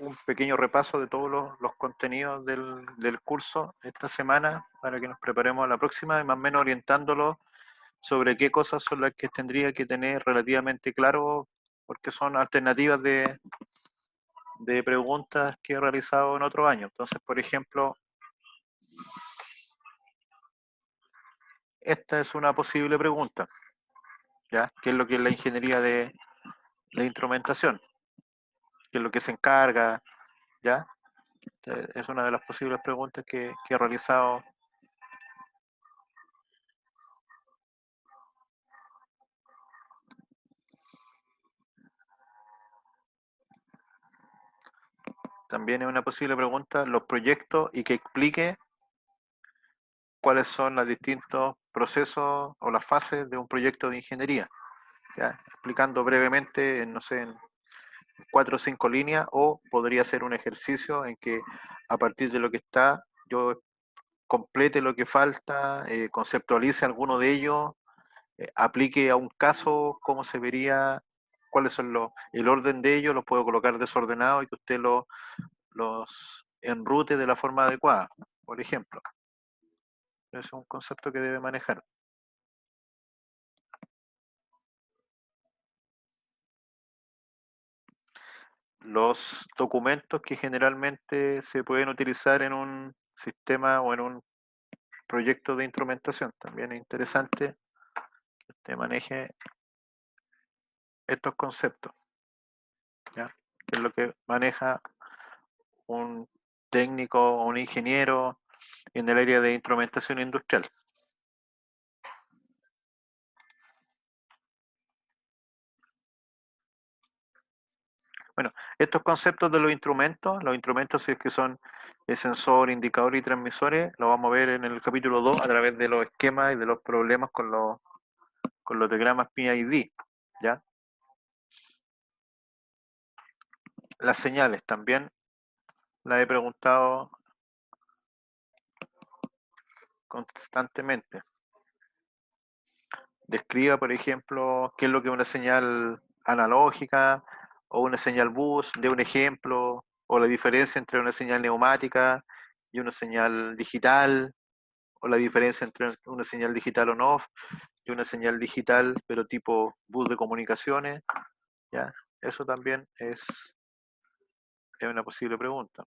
un pequeño repaso de todos los contenidos del curso esta semana para que nos preparemos a la próxima y más o menos orientándolo sobre qué cosas son las que tendría que tener relativamente claro, porque son alternativas de preguntas que he realizado en otros años. Entonces, por ejemplo, esta es una posible pregunta, ¿ya? ¿Qué es lo que es la ingeniería de instrumentación? ¿Qué es lo que se encarga? ¿Ya? Es una de las posibles preguntas que he realizado. También es una posible pregunta los proyectos y que explique cuáles son los distintos procesos o las fases de un proyecto de ingeniería, ¿ya? Explicando brevemente, en, no sé, en 4 o 5 líneas, o podría ser un ejercicio en que a partir de lo que está, yo complete lo que falta, conceptualice alguno de ellos, aplique a un caso cómo se vería, cuáles son el orden de ellos, los puedo colocar desordenados y que usted los enrute de la forma adecuada, por ejemplo. Ese es un concepto que debe manejar. Los documentos que generalmente se pueden utilizar en un sistema o en un proyecto de instrumentación. También es interesante que usted maneje estos conceptos, ¿ya? Que es lo que maneja un técnico o un ingeniero en el área de instrumentación industrial. Bueno, estos conceptos de los instrumentos si es que son sensor, indicador y transmisores, lo vamos a ver en el capítulo 2 a través de los esquemas y de los problemas con los diagramas PID, ¿ya? Las señales también las he preguntado constantemente. Describa, por ejemplo, qué es lo que es una señal analógica o una señal bus, de un ejemplo, o la diferencia entre una señal neumática y una señal digital, o la diferencia entre una señal digital on-off y una señal digital, pero tipo bus de comunicaciones, ¿ya? Eso también es una posible pregunta.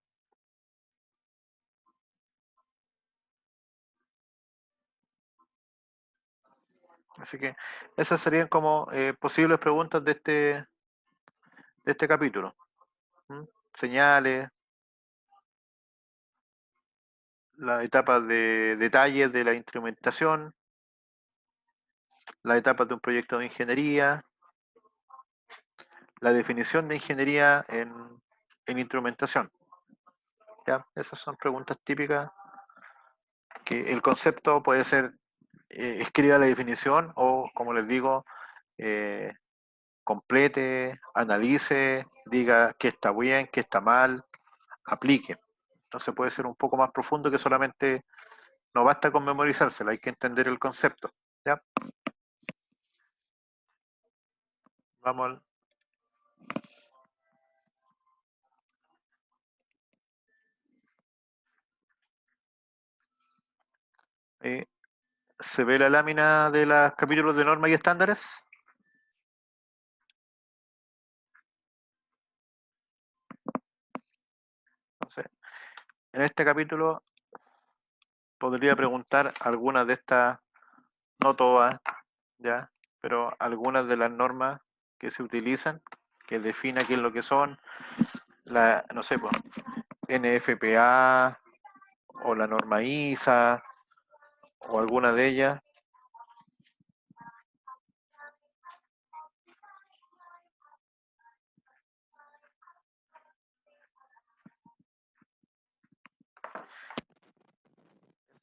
Así que esas serían como posibles preguntas de este capítulo. ¿Mm? Señales, las etapas de detalles de la instrumentación, las etapas de un proyecto de ingeniería, la definición de ingeniería en instrumentación. ¿Ya? Esas son preguntas típicas que el concepto puede ser escriba la definición o, como les digo, eh, complete, analice, diga qué está bien, qué está mal, aplique. Entonces puede ser un poco más profundo que solamente, no basta con memorizárselo, hay que entender el concepto. ¿Ya? Vamos al, eh, ¿se ve la lámina de los capítulos de normas y estándares? Entonces, en este capítulo podría preguntar algunas de estas, no todas, ya, pero algunas de las normas que se utilizan, que defina qué es lo que son, no sé, pues, NFPA o la norma ISA o alguna de ellas.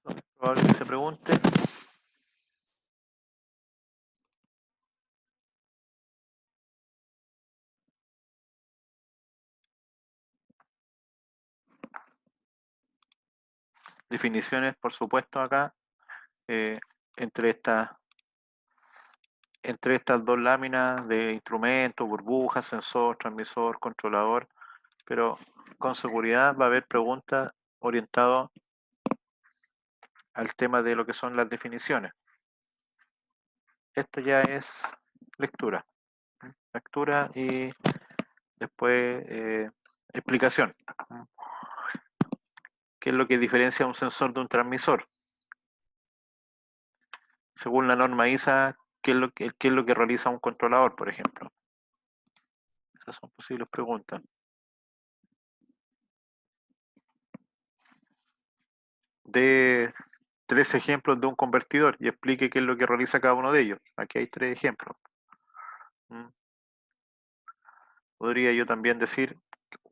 Es probable que se pregunte. Definiciones, por supuesto, acá, eh, entre estas entre estas dos láminas de instrumento, burbuja, sensor, transmisor, controlador, pero con seguridad va a haber preguntas orientadas al tema de lo que son las definiciones. Esto ya es lectura. Lectura y después explicación. ¿Qué es lo que diferencia un sensor de un transmisor? Según la norma ISA, ¿qué es lo que realiza un controlador, por ejemplo? Esas son posibles preguntas. De 3 ejemplos de un convertidor y explique qué es lo que realiza cada uno de ellos. Aquí hay 3 ejemplos. Podría yo también decir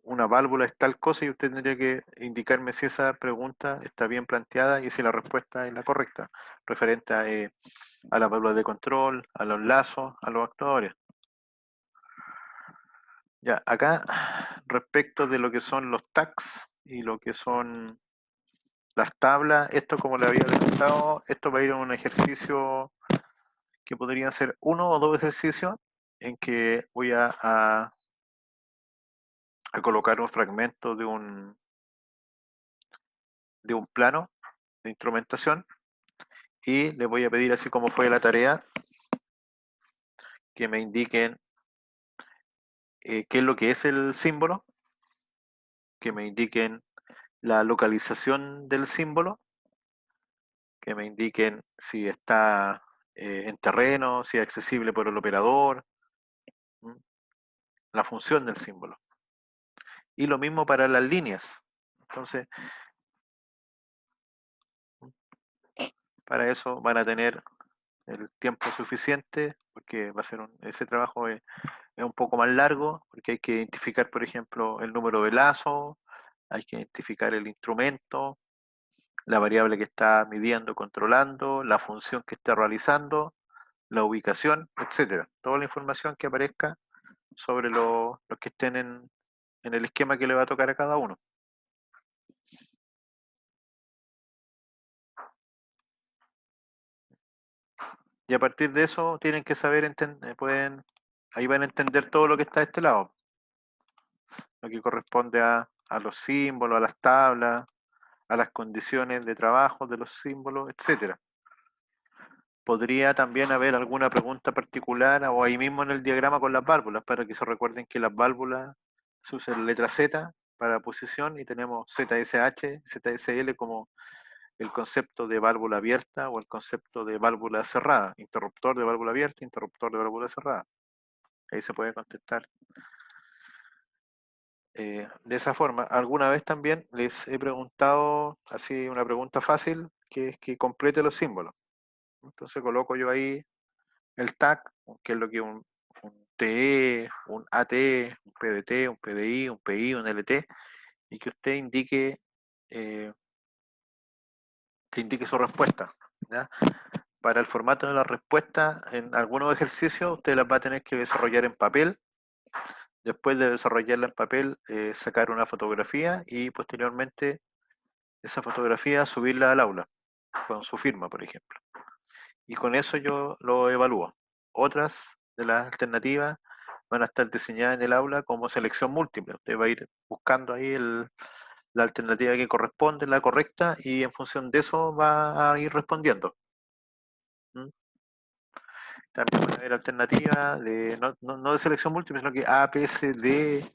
una válvula es tal cosa y usted tendría que indicarme si esa pregunta está bien planteada y si la respuesta es la correcta, referente a la válvula de control, a los lazos, a los actuadores. Ya, acá respecto de lo que son los tags y lo que son las tablas, esto como le había adelantado, esto va a ir a un ejercicio que podrían ser 1 o 2 ejercicios en que voy a colocar un fragmento de un plano de instrumentación y les voy a pedir, así como fue la tarea, que me indiquen qué es lo que es el símbolo, que me indiquen la localización del símbolo, que me indiquen si está en terreno, si es accesible por el operador, la función del símbolo. Y lo mismo para las líneas. Entonces, para eso van a tener el tiempo suficiente, porque va a ser ese trabajo es un poco más largo, porque hay que identificar, por ejemplo, el número de lazo, hay que identificar el instrumento, la variable que está midiendo, controlando, la función que está realizando, la ubicación, etcétera. Toda la información que aparezca sobre los que estén en el esquema que le va a tocar a cada uno. Y a partir de eso tienen que saber, ahí van a entender todo lo que está de este lado, lo que corresponde a los símbolos, a las tablas, a las condiciones de trabajo de los símbolos, etcétera. Podría también haber alguna pregunta particular o ahí mismo en el diagrama con las válvulas, para que se recuerden que las válvulas se usa la letra Z para posición y tenemos ZSH, ZSL como el concepto de válvula abierta o el concepto de válvula cerrada, interruptor de válvula abierta, interruptor de válvula cerrada. Ahí se puede contestar de esa forma. Alguna vez también les he preguntado, así una pregunta fácil, que es que complete los símbolos. Entonces coloco yo ahí el tag, que es lo que un TE, un AT, un PDT, un PDI, un PI, un LT, y que usted eh, indique su respuesta. ¿ya? Para el formato de la respuesta, en algunos ejercicios usted las va a tener que desarrollar en papel. Después de desarrollarla en papel, sacar una fotografía y posteriormente esa fotografía subirla al aula, con su firma, por ejemplo. Y con eso yo lo evalúo. Otras de las alternativas van a estar diseñadas en el aula como selección múltiple. Usted va a ir buscando ahí la alternativa que corresponde, la correcta, y en función de eso va a ir respondiendo. ¿Mm? También van a haber alternativas no de selección múltiple, sino que A, P, C, D,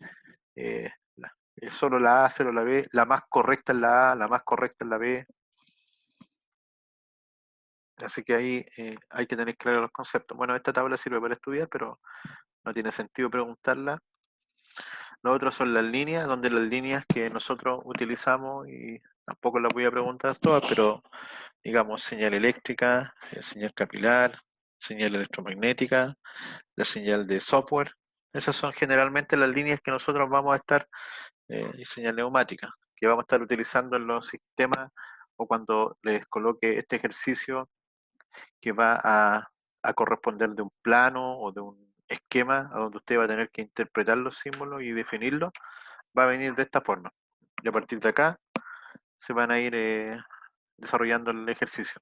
eh, solo la A, solo la B, la más correcta es la A, la más correcta es la B. Así que ahí hay que tener claros los conceptos. Bueno, esta tabla sirve para estudiar, pero no tiene sentido preguntarla. Lo otro son las líneas, donde las líneas que nosotros utilizamos, y tampoco las voy a preguntar todas, pero digamos señal eléctrica, señal capilar, señal electromagnética, la señal de software. Esas son generalmente las líneas que nosotros vamos a estar, y señal neumática, que vamos a estar utilizando en los sistemas o cuando les coloque este ejercicio que va a corresponder de un plano o de un esquema a donde usted va a tener que interpretar los símbolos y definirlos, va a venir de esta forma. Y a partir de acá se van a ir desarrollando el ejercicio.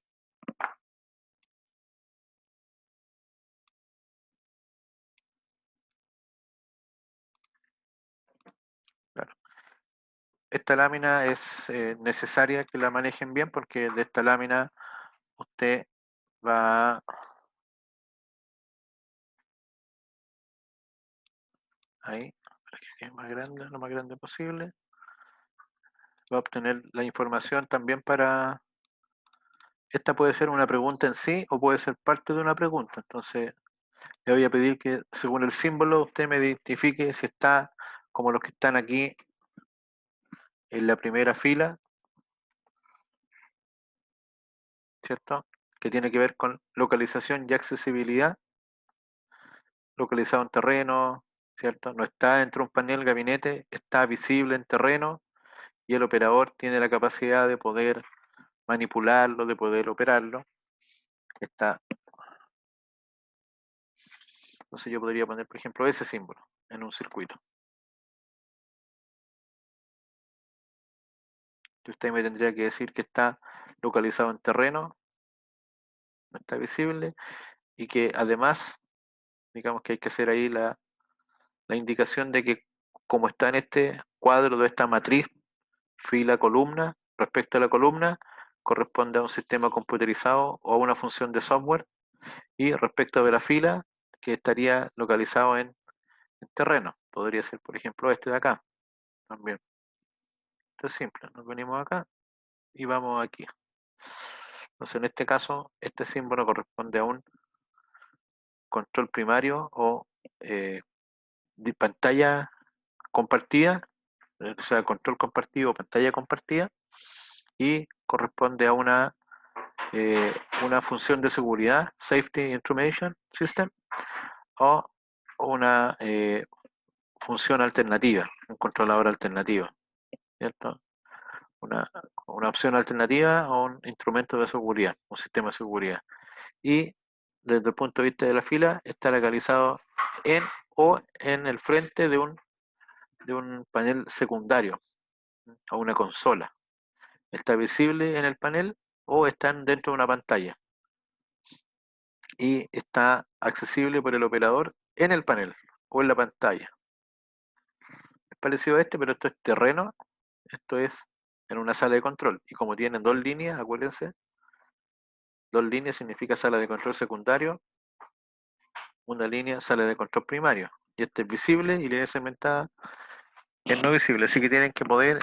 Claro. esta lámina es necesaria que la manejen bien porque de esta lámina usted va ahí, para que quede más grande, lo más grande posible. Va a obtener la información también para... Esta puede ser una pregunta en sí o puede ser parte de una pregunta. Entonces, le voy a pedir que según el símbolo usted me identifique si está como los que están aquí en la primera fila, ¿cierto? Que tiene que ver con localización y accesibilidad, localizado en terreno, ¿cierto? No está dentro de un panel gabinete, está visible en terreno y el operador tiene la capacidad de poder manipularlo, de poder operarlo. Está, entonces yo podría poner, por ejemplo, ese símbolo en un circuito. Y usted me tendría que decir que está localizado en terreno, no está visible, y que además, digamos que hay que hacer ahí la indicación de que como está en este cuadro de esta matriz fila columna, respecto a la columna, corresponde a un sistema computerizado o a una función de software, y respecto de la fila, que estaría localizado en terreno. Podría ser, por ejemplo, este de acá también. Esto es simple, nos venimos acá y vamos aquí. Entonces, en este caso, este símbolo corresponde a un control primario o de pantalla compartida, o sea, control compartido o pantalla compartida, y corresponde a una función de seguridad, Safety Information System, o una función alternativa, un controlador alternativo, ¿cierto? Una, una opción alternativa o un instrumento de seguridad, un sistema de seguridad. Y desde el punto de vista de la fila, está localizado en o en el frente de un panel secundario o una consola. Está visible en el panel o están dentro de una pantalla y está accesible por el operador en el panel o en la pantalla. Es parecido a este, pero esto es terreno, esto es en una sala de control. Y como tienen dos líneas, acuérdense, dos líneas significa sala de control secundario, una línea sala de control primario. Y este es visible y línea segmentada es no visible. Así que tienen que poder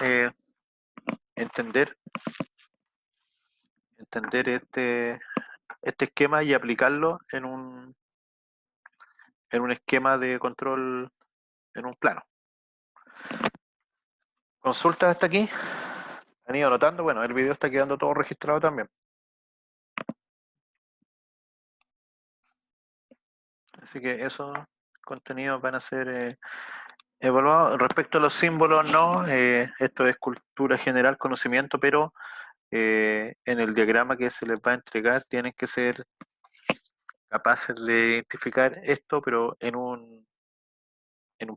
entender, entender este esquema y aplicarlo en un esquema de control, en un plano. ¿Consultas hasta aquí? ¿Han ido anotando? Bueno, el video está quedando todo registrado también. Así que esos contenidos van a ser evaluados. Respecto a los símbolos, no. Esto es cultura general, conocimiento, pero en el diagrama que se les va a entregar tienen que ser capaces de identificar esto, pero en un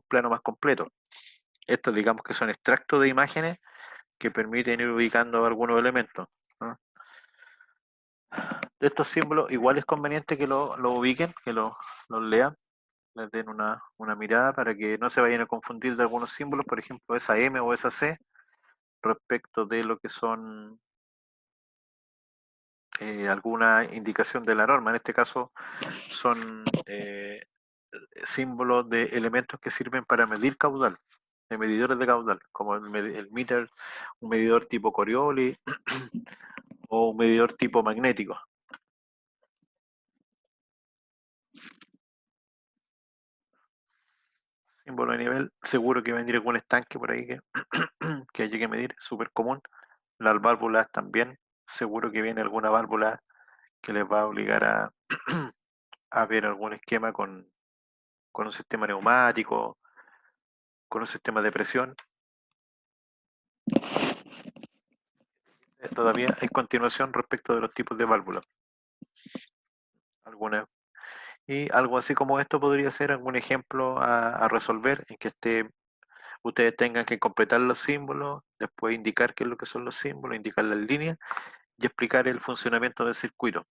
plano más completo. Estos digamos que son extractos de imágenes que permiten ir ubicando algunos elementos, ¿no? De estos símbolos, igual es conveniente que lo ubiquen, que los lean, les den una mirada para que no se vayan a confundir de algunos símbolos, por ejemplo, esa M o esa C, respecto de lo que son alguna indicación de la norma. En este caso son símbolos de elementos que sirven para medir caudal, de medidores de caudal, como el meter, un medidor tipo Coriolis o un medidor tipo magnético. Símbolo de nivel, seguro que va a venir algún estanque por ahí que llegue a medir, súper común. Las válvulas también, seguro que viene alguna válvula que les va a obligar a ver algún esquema con un sistema neumático, con un sistema de presión. Todavía hay continuación respecto de los tipos de válvulas. Algunas. Y algo así como esto podría ser algún ejemplo a resolver en que ustedes tengan que completar los símbolos, después indicar qué es lo que son los símbolos, indicar las líneas y explicar el funcionamiento del circuito.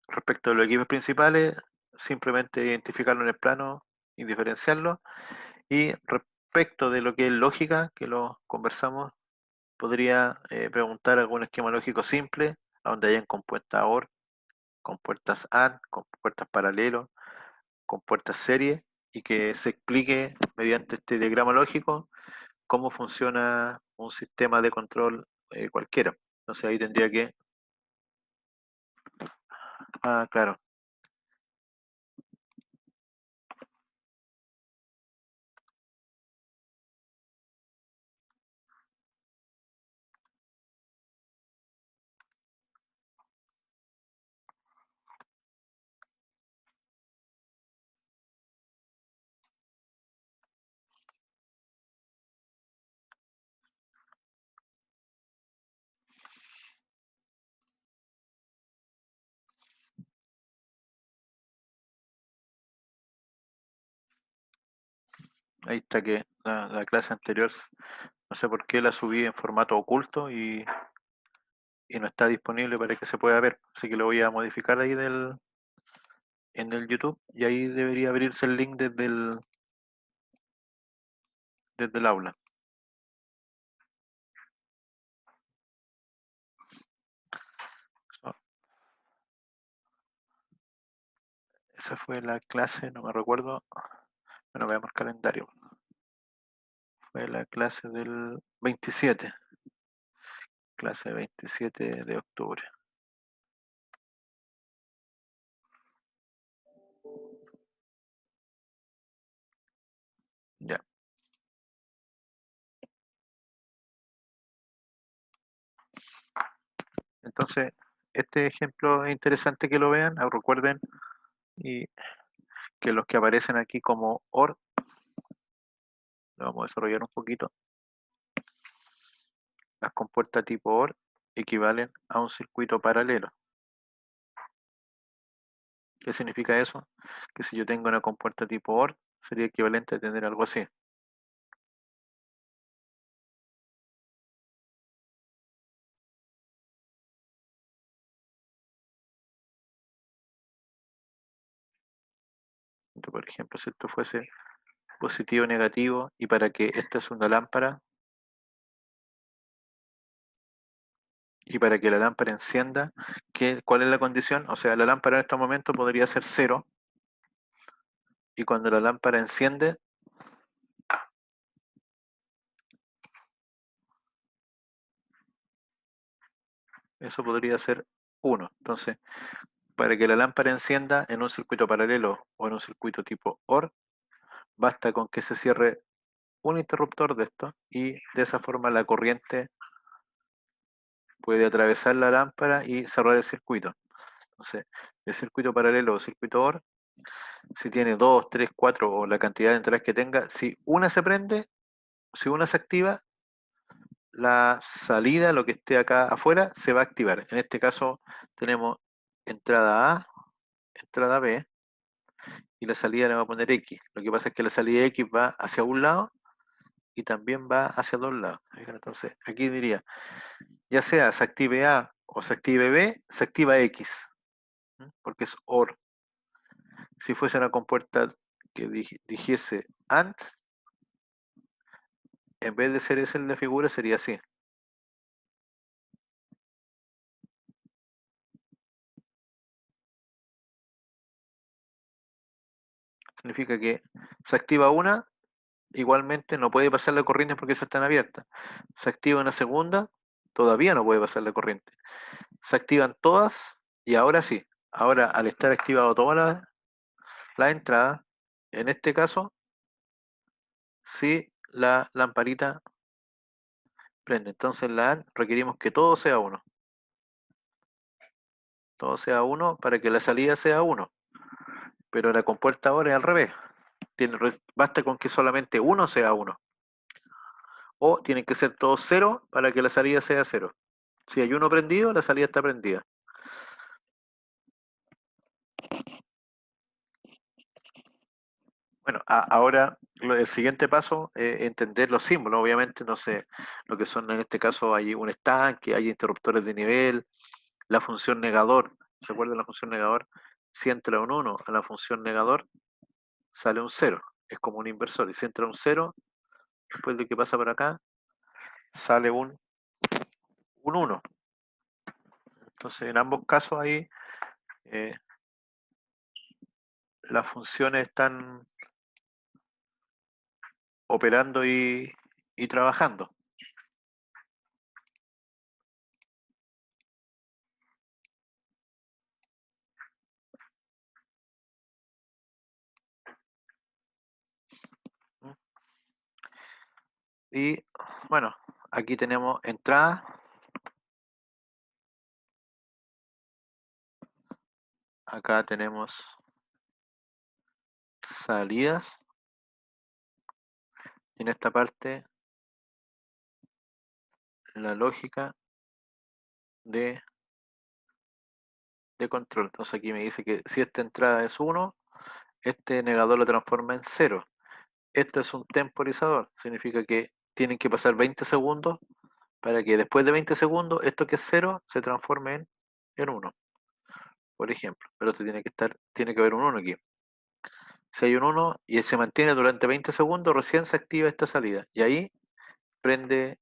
Respecto a los equipos principales, simplemente identificarlo en el plano y diferenciarlo. Y respecto de lo que es lógica, que lo conversamos, podría preguntar algún esquema lógico simple, donde hayan compuertas OR, compuertas AND, compuertas paralelos, compuertas serie, y que se explique mediante este diagrama lógico cómo funciona un sistema de control cualquiera. Entonces ahí tendría que... Ah, claro. Ahí está que la clase anterior, no sé por qué la subí en formato oculto y no está disponible para que se pueda ver. Así que lo voy a modificar ahí en el YouTube y ahí debería abrirse el link desde el aula. So, esa fue la clase, no me recuerdo. Bueno, veamos el calendario. Fue la clase del 27. Clase 27 de octubre. Ya. Entonces, este ejemplo es interesante que lo vean. Recuerden y que los que aparecen aquí como OR, lo vamos a desarrollar un poquito. Las compuertas tipo OR equivalen a un circuito paralelo. ¿Qué significa eso? Que si yo tengo una compuerta tipo OR, sería equivalente a tener algo así. Entonces, por ejemplo, si esto fuese positivo o negativo, y para que esta es una lámpara, y para que la lámpara encienda, ¿cuál es la condición? O sea, la lámpara en este momento podría ser 0, y cuando la lámpara enciende, eso podría ser 1. Entonces, para que la lámpara encienda en un circuito paralelo o en un circuito tipo OR, basta con que se cierre un interruptor de esto y de esa forma la corriente puede atravesar la lámpara y cerrar el circuito. Entonces, el circuito paralelo o circuito OR, si tiene 2, 3, 4 o la cantidad de entradas que tenga, si una se prende, si una se activa, la salida, lo que esté acá afuera, se va a activar. En este caso tenemos entrada A, entrada B, y la salida le va a poner X. Lo que pasa es que la salida X va hacia un lado y también va hacia dos lados. Entonces, aquí diría, ya sea se active A o se active B, se activa X, porque es OR. Si fuese una compuerta que dijese AND, en vez de ser esa en la figura, sería así. Significa que se activa una, igualmente no puede pasar la corriente porque esas están abiertas. Se activa una segunda, todavía no puede pasar la corriente. Se activan todas y ahora sí. Ahora, al estar activado toda la entrada, en este caso, sí la lamparita prende. Entonces, en la AND requerimos que todo sea 1. Todo sea 1 para que la salida sea 1. Pero la compuerta ahora es al revés. Basta con que solamente uno sea 1. O tienen que ser todos 0 para que la salida sea 0. Si hay uno prendido, la salida está prendida. Bueno, ahora el siguiente paso es entender los símbolos. Obviamente, no sé, lo que son en este caso hay un estanque, hay interruptores de nivel, la función negador. ¿Se acuerdan de la función negador? Si entra un 1 a la función negador, sale un 0. Es como un inversor. Y si entra un 0, después de que pasa por acá, sale un 1. Entonces, en ambos casos ahí eh, las funciones están operando y trabajando. Y bueno, aquí tenemos entrada, acá tenemos salidas, y en esta parte la lógica de, de control. Entonces aquí me dice que si esta entrada es 1, este negador lo transforma en 0. Esto es un temporizador, significa que tienen que pasar 20 segundos para que después de 20 segundos esto que es 0 se transforme en 1, por ejemplo. Pero esto tiene que haber un 1 aquí. Si hay un 1 y se mantiene durante 20 segundos, recién se activa esta salida. Y ahí prende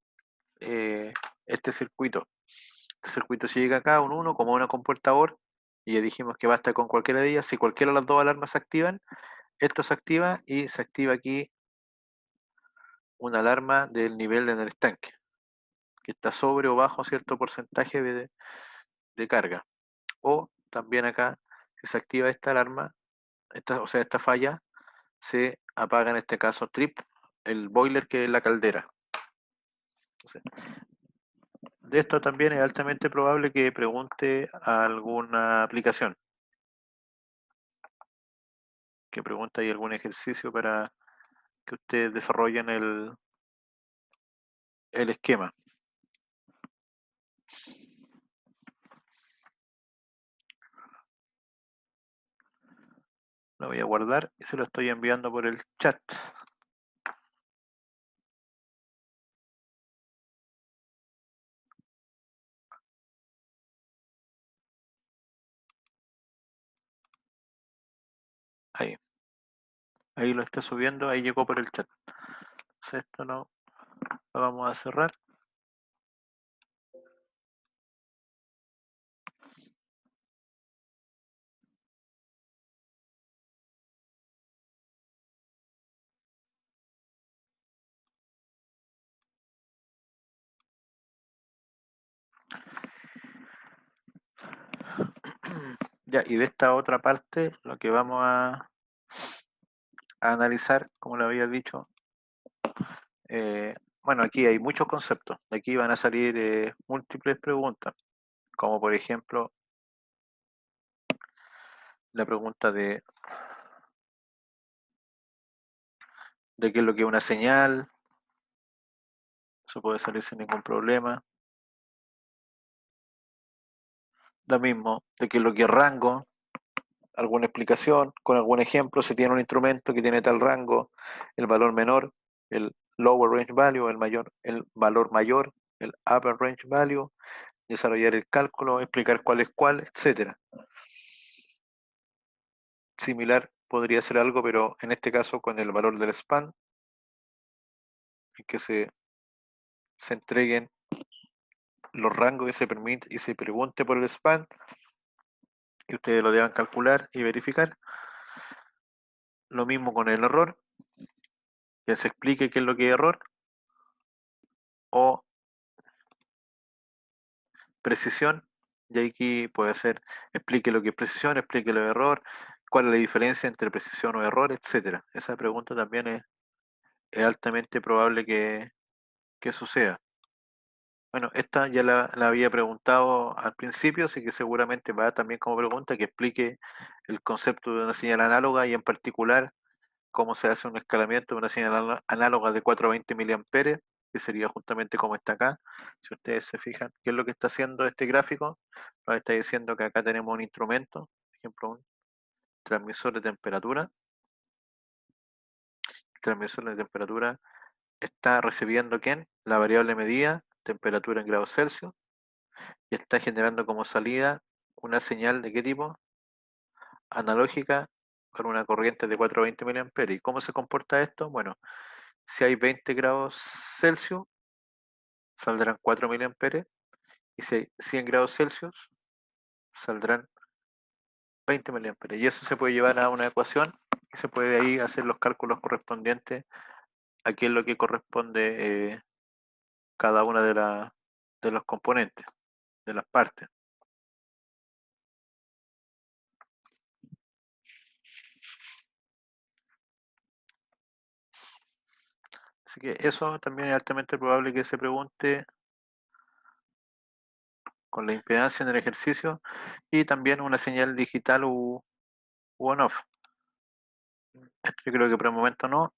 este circuito. Este circuito si llega acá, un 1 como una compuerta OR, y ya dijimos que basta con cualquiera de ellas. Si cualquiera de las dos alarmas se activan, esto se activa y se activa aquí una alarma del nivel en el estanque, que está sobre o bajo cierto porcentaje de carga. O también acá, si se activa esta alarma, o sea, esta falla, se apaga en este caso trip, el boiler que es la caldera. Entonces, de esto también es altamente probable que pregunte a alguna aplicación, que pregunte ahí algún ejercicio para que ustedes desarrollen el esquema. Lo voy a guardar y se lo estoy enviando por el chat. Ahí, ahí lo está subiendo, ahí llegó por el chat. Entonces esto no lo vamos a cerrar. Ya, y de esta otra parte, lo que vamos a analizar, como lo había dicho, bueno, aquí hay muchos conceptos. De aquí van a salir múltiples preguntas, como por ejemplo la pregunta de qué es lo que es una señal. Eso puede salir sin ningún problema. Lo mismo, de qué es lo que es rango, alguna explicación, con algún ejemplo, si tiene un instrumento que tiene tal rango, el valor menor, el lower range value, el valor mayor, el upper range value, desarrollar el cálculo, explicar cuál es cuál, etcétera. Similar podría ser algo, pero en este caso con el valor del span, en que se entreguen los rangos y se pregunte por el span y ustedes lo deban calcular y verificar. Lo mismo con el error, que se explique qué es lo que es error, o precisión, y aquí puede ser explique lo que es precisión, explique lo de error, cuál es la diferencia entre precisión o error, etcétera. Esa pregunta también es altamente probable que suceda. Bueno, esta ya la había preguntado al principio, así que seguramente va también como pregunta que explique el concepto de una señal análoga y en particular cómo se hace un escalamiento de una señal análoga de 420 miliamperes, que sería justamente como está acá. Si ustedes se fijan, ¿qué es lo que está haciendo este gráfico? Nos está diciendo que acá tenemos un instrumento, por ejemplo, un transmisor de temperatura. El transmisor de temperatura está recibiendo ¿quién? La variable medida, temperatura en grados Celsius, y está generando como salida una señal de qué tipo? Analógica con una corriente de 420 mA. ¿Y cómo se comporta esto? Bueno, Si hay 20 grados Celsius, saldrán 4 miliamperes. Y si hay 100 grados Celsius, saldrán 20 miliamperes. Y eso se puede llevar a una ecuación y se puede ahí hacer los cálculos correspondientes a qué es lo que corresponde cada una de los componentes, de las partes. Así que eso también es altamente probable que se pregunte con la impedancia en el ejercicio y también una señal digital u on-off. Esto yo creo que por el momento no,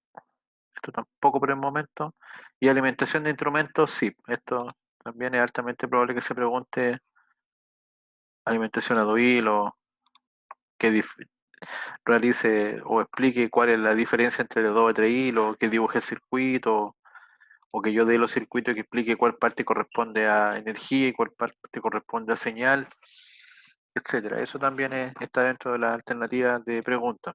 esto tampoco por el momento. Y alimentación de instrumentos, sí, esto también es altamente probable que se pregunte alimentación a 2 hilos, que realice o explique cuál es la diferencia entre los 2 o 3 hilos, que dibuje el circuito, o que yo dé los circuitos y que explique cuál parte corresponde a energía y cuál parte corresponde a señal, etcétera. Eso también está dentro de las alternativas de preguntas.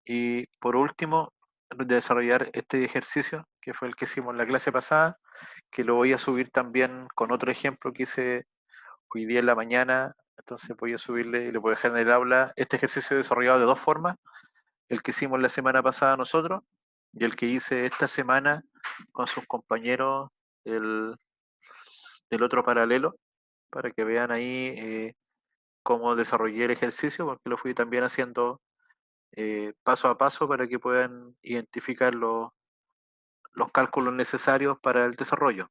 Y por último, desarrollar este ejercicio, que fue el que hicimos en la clase pasada, que lo voy a subir también con otro ejemplo que hice hoy día en la mañana. Entonces voy a subirle y le voy a dejar en el aula este ejercicio desarrollado de dos formas: el que hicimos la semana pasada nosotros y el que hice esta semana con sus compañeros del, del otro paralelo, para que vean ahí cómo desarrollé el ejercicio, porque lo fui también haciendo paso a paso para que puedan identificar los cálculos necesarios para el desarrollo.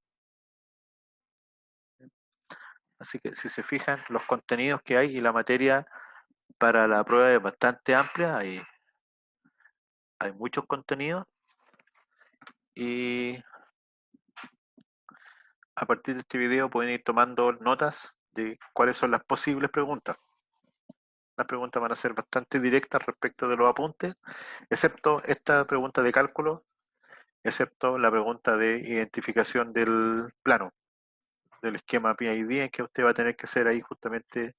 Así que si se fijan, los contenidos que hay y la materia para la prueba es bastante amplia, hay muchos contenidos y a partir de este video pueden ir tomando notas de cuáles son las posibles preguntas. Las preguntas van a ser bastante directas respecto de los apuntes, excepto esta pregunta de cálculo, excepto la pregunta de identificación del plano, del esquema PID, en que usted va a tener que hacer ahí justamente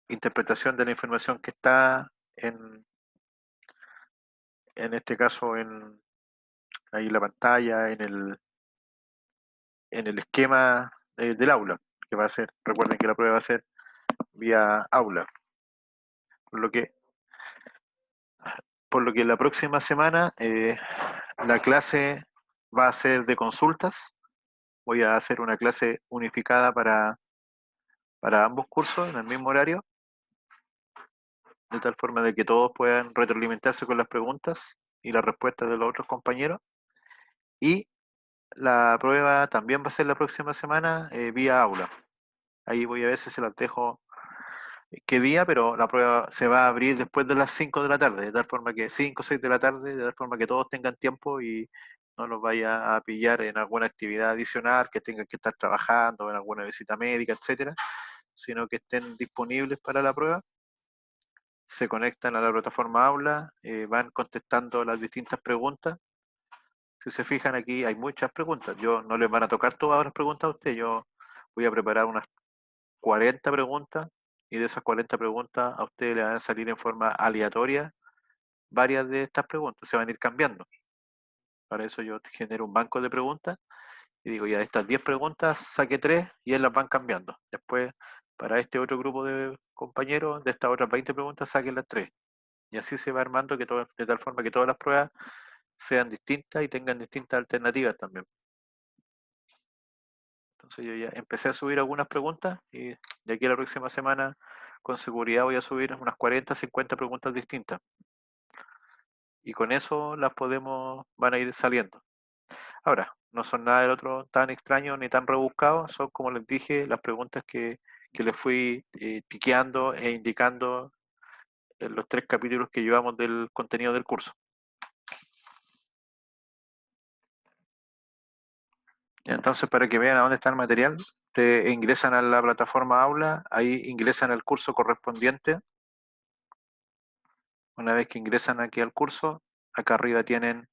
interpretación de la información que está en este caso ahí en la pantalla, en el esquema del aula, que va a ser, recuerden que la prueba va a ser vía aula. Por lo que, la próxima semana la clase va a ser de consultas. Voy a hacer una clase unificada para ambos cursos en el mismo horario, de tal forma de que todos puedan retroalimentarse con las preguntas y las respuestas de los otros compañeros. Y la prueba también va a ser la próxima semana vía aula. Ahí voy a ver si se las dejo qué día, pero la prueba se va a abrir después de las 5 de la tarde, de tal forma que 5 o 6 de la tarde, de tal forma que todos tengan tiempo y no los vaya a pillar en alguna actividad adicional, que tengan que estar trabajando, en alguna visita médica, etcétera, sino que estén disponibles para la prueba. Se conectan a la plataforma aula, van contestando las distintas preguntas. Si se fijan aquí hay muchas preguntas. Yo no les van a tocar todas las preguntas a usted, yo voy a preparar unas 40 preguntas y de esas 40 preguntas a ustedes le van a salir en forma aleatoria varias de estas preguntas, se van a ir cambiando. Para eso yo genero un banco de preguntas y digo, ya de estas 10 preguntas saqué 3 y ellas las van cambiando. Después, para este otro grupo de compañeros, de estas otras 20 preguntas saquen las 3. Y así se va armando de tal forma que todas las pruebas sean distintas y tengan distintas alternativas también. Entonces yo ya empecé a subir algunas preguntas y de aquí a la próxima semana con seguridad voy a subir unas 40, 50 preguntas distintas. Y con eso van a ir saliendo. Ahora, no son nada del otro tan extraño ni tan rebuscado, son como les dije las preguntas que les fui tiqueando e indicando en los 3 capítulos que llevamos del contenido del curso. Entonces, para que vean a dónde está el material, te ingresan a la plataforma aula, ahí ingresan al curso correspondiente. Una vez que ingresan aquí al curso, acá arriba tienen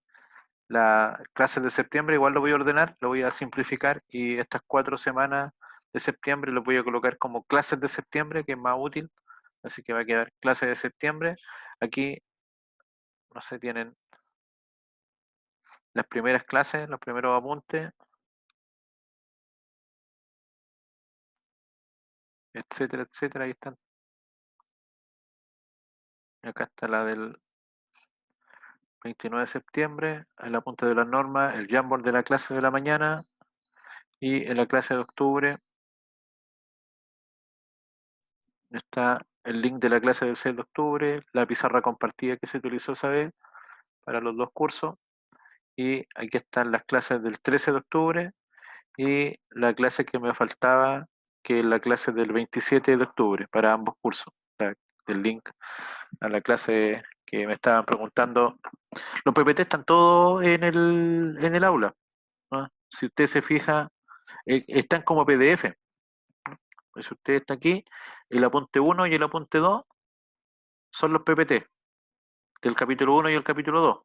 las clases de septiembre, igual lo voy a ordenar, lo voy a simplificar y estas 4 semanas de septiembre los voy a colocar como clases de septiembre, que es más útil, así que va a quedar clases de septiembre. Aquí, no sé, tienen las primeras clases, los primeros apuntes, etcétera, etcétera, ahí están. Acá está la del 29 de septiembre, el apunte de las normas, el Jamboard de la clase de la mañana y en la clase de octubre está el link de la clase del 6 de octubre, la pizarra compartida que se utilizó esa vez para los dos cursos y aquí están las clases del 13 de octubre y la clase que me faltaba, que es la clase del 27 de octubre para ambos cursos. El link a la clase que me estaban preguntando. Los PPT están todos en el aula, ¿no? Si usted se fija, están como PDF. Pues si usted está aquí, el apunte 1 y el apunte 2 son los PPT del capítulo 1 y el capítulo 2.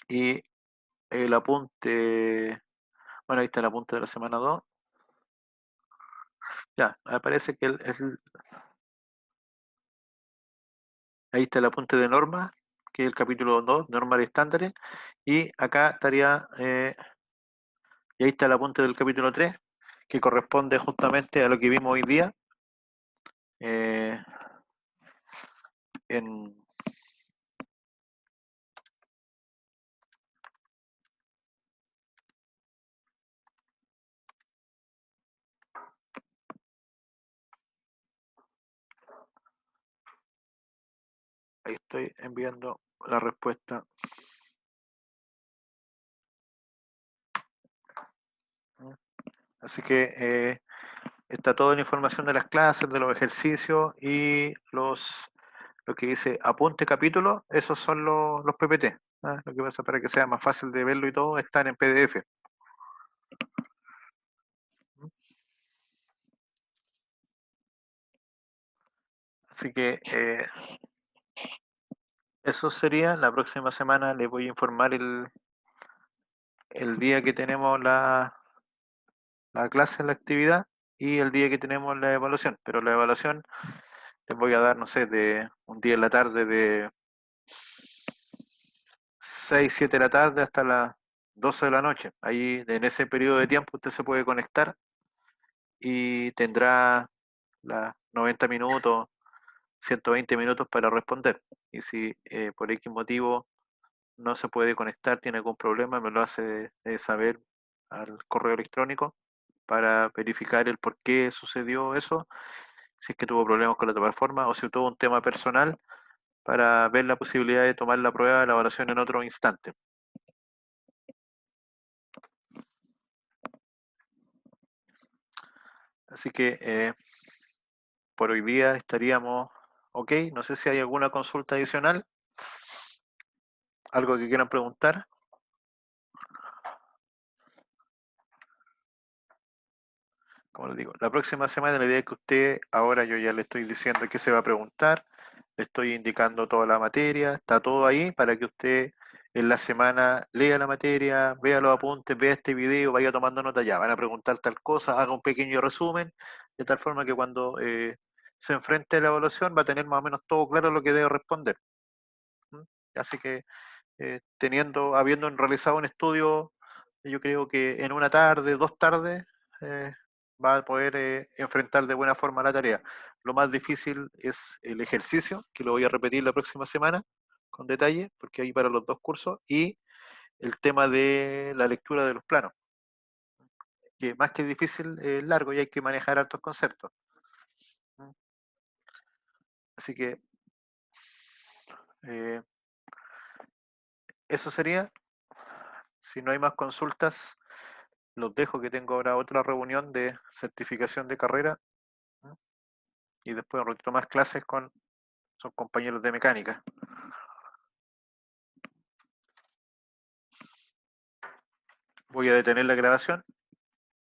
Y el apunte, bueno, ahí está el apunte de la semana 2. Ya, aparece que ahí está el apunte de normas, que es el capítulo 2, normas de estándares. Y acá estaría, y ahí está el apunte del capítulo 3, que corresponde justamente a lo que vimos hoy día. Eh, en, ahí estoy enviando la respuesta. Así que está toda la información de las clases, de los ejercicios y lo que dice apunte capítulo, esos son los PPT. ¿Ah? Lo que pasa para que sea más fácil de verlo y todo, están en PDF. Así que eso sería. La próxima semana les voy a informar el día que tenemos la clase, la actividad y el día que tenemos la evaluación. Pero la evaluación les voy a dar, no sé, de un día en la tarde de 6 7 de la tarde hasta las 12 de la noche. Ahí en ese periodo de tiempo usted se puede conectar y tendrá las 90 minutos, 120 minutos para responder. Y si por X motivo no se puede conectar, tiene algún problema, me lo hace saber al correo electrónico para verificar el por qué sucedió eso, si es que tuvo problemas con la plataforma o si tuvo un tema personal para ver la posibilidad de tomar la prueba de la evaluación en otro instante. Así que por hoy día estaríamos ok. No sé si hay alguna consulta adicional, algo que quieran preguntar. Como les digo, la próxima semana la idea es que usted, ahora yo ya le estoy diciendo qué se va a preguntar, le estoy indicando toda la materia, está todo ahí para que usted en la semana lea la materia, vea los apuntes, vea este video, vaya tomando nota ya, van a preguntar tal cosa, haga un pequeño resumen, de tal forma que cuando se enfrente a la evaluación va a tener más o menos todo claro lo que debe responder. ¿Mm? Así que habiendo realizado un estudio, yo creo que en una tarde, 2 tardes, eh, va a poder enfrentar de buena forma la tarea. Lo más difícil es el ejercicio, que lo voy a repetir la próxima semana con detalle, porque hay para los dos cursos, y el tema de la lectura de los planos, que más que difícil es largo y hay que manejar altos conceptos. Así que eh, eso sería. Si no hay más consultas, los dejo, que tengo ahora otra reunión de certificación de carrera, ¿no? Y después un ratito más clases con sus compañeros de mecánica. Voy a detener la grabación.